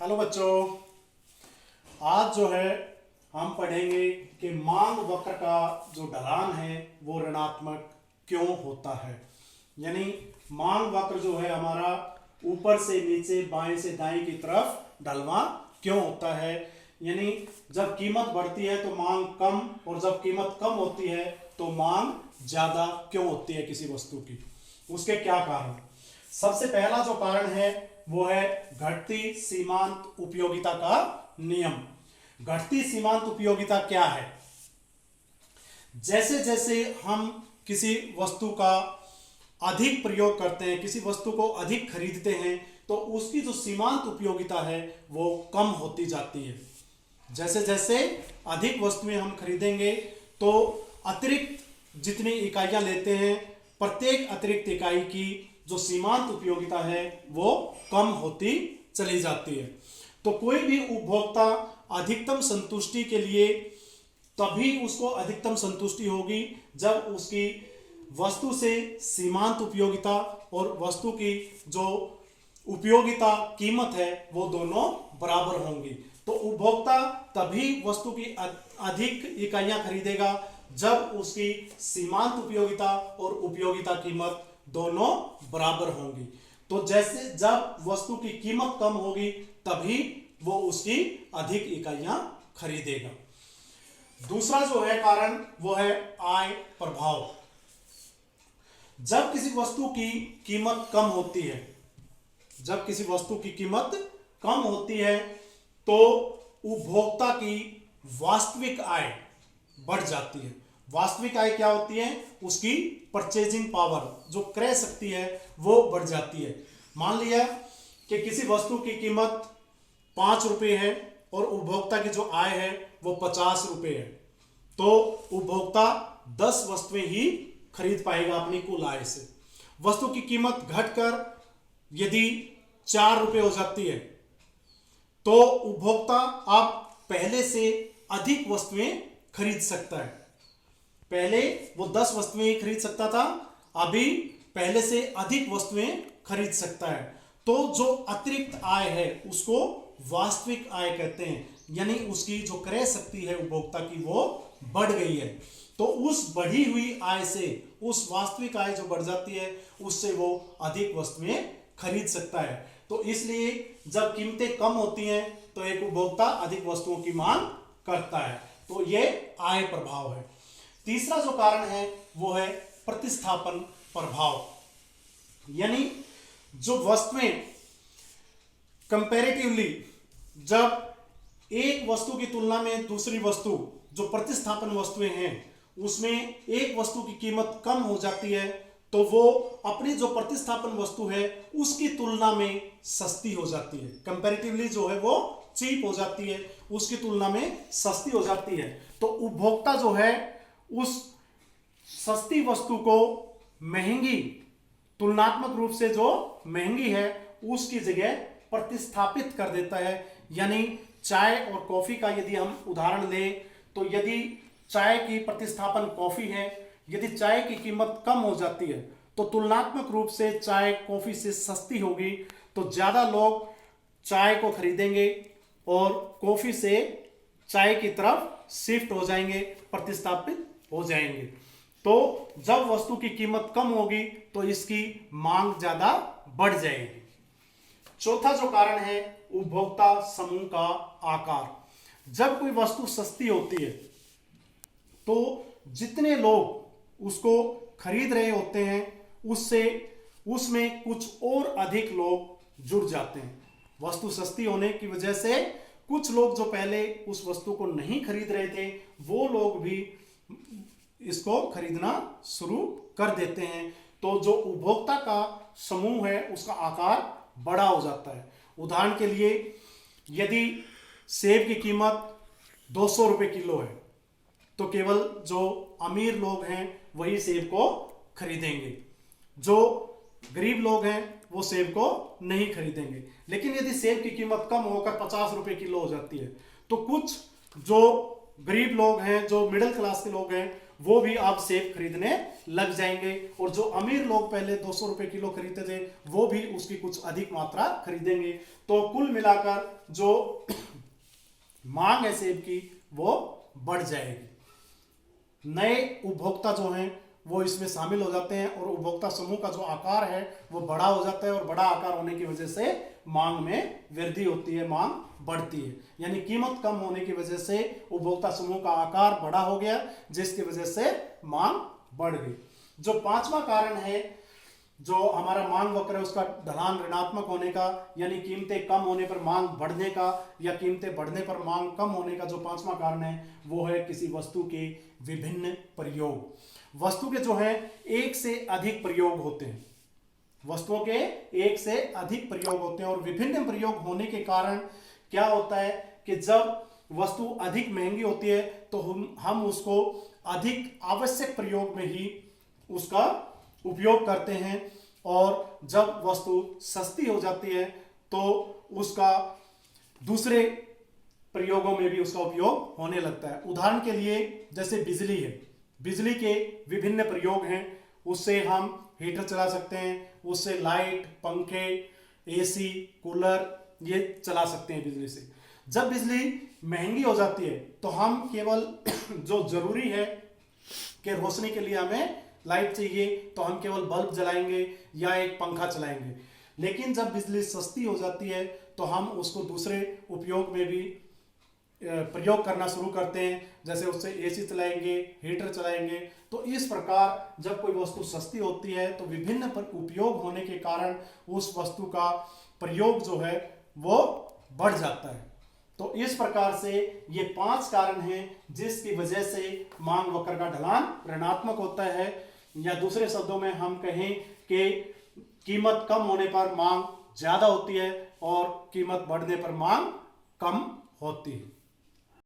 Hello बच्चों, आज जो है हम पढ़ेंगे कि मांग वक्र का जो ढलान है वो ऋणात्मक क्यों होता है। यानी मांग वक्र जो है हमारा ऊपर से नीचे बाएं से दाएं की तरफ ढलवां क्यों होता है। यानी जब कीमत बढ़ती है तो मांग कम और जब कीमत कम होती है तो मांग ज्यादा क्यों होती है किसी वस्तु की। उसके क्या कारण। सबसे पहला जो कारण है वो है घटती सीमांत उपयोगिता का नियम। घटती सीमांत उपयोगिता क्या है। जैसे जैसे हम किसी वस्तु का अधिक प्रयोग करते हैं, किसी वस्तु को अधिक खरीदते हैं, तो उसकी जो सीमांत उपयोगिता है वो कम होती जाती है। जैसे जैसे अधिक वस्तुएं हम खरीदेंगे तो अतिरिक्त जितनी इकाइयां लेते हैं, प्रत्येक अतिरिक्त इकाई की जो सीमांत उपयोगिता है वो कम होती चली जाती है। तो कोई भी उपभोक्ता अधिकतम संतुष्टि के लिए तभी उसको अधिकतम संतुष्टि होगी जब उसकी वस्तु से सीमांत उपयोगिता और वस्तु की जो उपयोगिता कीमत है वो दोनों बराबर होंगी। तो उपभोक्ता तभी वस्तु की अधिक इकाइयां खरीदेगा जब उसकी सीमांत उपयोगिता और उपयोगिता कीमत दोनों बराबर होंगी। तो जैसे जब वस्तु की कीमत कम होगी तभी वो उसकी अधिक इकाइयां खरीदेगा। दूसरा जो है कारण वो है आय प्रभाव। जब किसी वस्तु की कीमत कम होती है, जब किसी वस्तु की कीमत कम होती है तो उपभोक्ता की वास्तविक आय बढ़ जाती है। वास्तविक आय क्या होती है, उसकी परचेजिंग पावर, जो क्रय शक्ति है वो बढ़ जाती है। मान लिया कि किसी वस्तु की कीमत 5 रुपये है और उपभोक्ता की जो आय है वो 50 रुपये है, तो उपभोक्ता 10 वस्तुएं ही खरीद पाएगा अपनी कुल आय से। वस्तु की कीमत घटकर यदि 4 रुपये हो जाती है तो उपभोक्ता अब पहले से अधिक वस्तुएं खरीद सकता है। पहले वो 10 वस्तुएं खरीद सकता था, अभी पहले से अधिक वस्तुएं खरीद सकता है। तो जो अतिरिक्त आय है उसको वास्तविक आय कहते हैं। यानी उसकी जो क्रय शक्ति है उपभोक्ता की वो बढ़ गई है। तो उस बढ़ी हुई आय से, उस वास्तविक आय जो बढ़ जाती है उससे वो अधिक वस्तुएं खरीद सकता है। तो इसलिए जब कीमतें कम होती हैं तो एक उपभोक्ता अधिक वस्तुओं की मांग करता है। तो ये आय प्रभाव है। तीसरा जो कारण है वो है प्रतिस्थापन प्रभाव। यानी जो वस्तुएं कंपैरेटिवली, जब एक वस्तु की तुलना में दूसरी वस्तु, जो प्रतिस्थापन वस्तुएं हैं उसमें एक वस्तु की कीमत कम हो जाती है तो वो अपनी जो प्रतिस्थापन वस्तु है उसकी तुलना में सस्ती हो जाती है। कंपैरेटिवली जो है वो चीप हो जाती है, उसकी तुलना में सस्ती हो जाती है। तो उपभोक्ता जो है उस सस्ती वस्तु को महंगी, तुलनात्मक रूप से जो महंगी है उसकी जगह प्रतिस्थापित कर देता है। यानी चाय और कॉफी का यदि हम उदाहरण लें तो यदि चाय की प्रतिस्थापन कॉफी है, यदि चाय की कीमत कम हो जाती है तो तुलनात्मक रूप से चाय कॉफी से सस्ती होगी, तो ज्यादा लोग चाय को खरीदेंगे और कॉफी से चाय की तरफ शिफ्ट हो जाएंगे, प्रतिस्थापित हो जाएंगे। तो जब वस्तु की कीमत कम होगी तो इसकी मांग ज्यादा बढ़ जाएगी। चौथा जो कारण है उपभोक्ता समूह का आकार। जब कोई वस्तु सस्ती होती है तो जितने लोग उसको खरीद रहे होते हैं उससे उसमें कुछ और अधिक लोग जुड़ जाते हैं। वस्तु सस्ती होने की वजह से कुछ लोग जो पहले उस वस्तु को नहीं खरीद रहे थे वो लोग भी इसको खरीदना शुरू कर देते हैं। तो जो उपभोक्ता का समूह है उसका आकार बड़ा हो जाता है। उदाहरण के लिए यदि सेब की कीमत 200 रुपये किलो है तो केवल जो अमीर लोग हैं वही सेब को खरीदेंगे, जो गरीब लोग हैं वो सेब को नहीं खरीदेंगे। लेकिन यदि सेब की कीमत कम होकर 50 रुपये किलो हो जाती है तो कुछ जो गरीब लोग हैं, जो मिडिल क्लास के लोग हैं, वो भी अब सेब खरीदने लग जाएंगे, और जो अमीर लोग पहले 200 रुपए किलो खरीदते थे वो भी उसकी कुछ अधिक मात्रा खरीदेंगे। तो कुल मिलाकर जो मांग है सेब की वो बढ़ जाएगी। नए उपभोक्ता जो हैं वो इसमें शामिल हो जाते हैं, और उपभोक्ता समूह का जो आकार है वो बड़ा हो जाता है, और बड़ा आकार होने की वजह से मांग में वृद्धि होती है, मांग बढ़ती है। यानी कीमत कम होने की वजह से उपभोक्ता समूह का आकार बड़ा हो गया, जिसकी वजह से मांग बढ़ गई। जो पांचवा कारण है जो हमारा मांग वक्र है उसका ढलान ऋणात्मक होने का, यानी कीमतें कम होने पर मांग बढ़ने का या कीमतें बढ़ने पर मांग कम होने का जो पांचवा कारण है वो है किसी वस्तु के विभिन्न प्रयोग। वस्तु के जो है एक से अधिक प्रयोग होते हैं, वस्तुओं के एक से अधिक प्रयोग होते हैं, और विभिन्न प्रयोग होने के कारण क्या होता है कि जब वस्तु अधिक महंगी होती है तो हम उसको अधिक आवश्यक प्रयोग में ही उसका उपयोग करते हैं, और जब वस्तु सस्ती हो जाती है तो उसका दूसरे प्रयोगों में भी उसका उपयोग होने लगता है। उदाहरण के लिए जैसे बिजली है, बिजली के विभिन्न प्रयोग हैं, उससे हम हीटर चला सकते हैं, उससे लाइट, पंखे, एसी, कूलर ये चला सकते हैं बिजली से। जब बिजली महंगी हो जाती है तो हम केवल जो जरूरी है कि रोशनी के लिए हमें लाइट चाहिए तो हम केवल बल्ब जलाएंगे या एक पंखा चलाएंगे, लेकिन जब बिजली सस्ती हो जाती है तो हम उसको दूसरे उपयोग में भी प्रयोग करना शुरू करते हैं, जैसे उससे एसी चलाएंगे, हीटर चलाएंगे। तो इस प्रकार जब कोई वस्तु सस्ती होती है तो विभिन्न उपयोग होने के कारण उस वस्तु का प्रयोग जो है वो बढ़ जाता है। तो इस प्रकार से ये 5 कारण हैं जिसकी वजह से मांग वक्र का ढलान ऋणात्मक होता है, या दूसरे शब्दों में हम कहें कि कीमत कम होने पर मांग ज्यादा होती है और कीमत बढ़ने पर मांग कम होती है।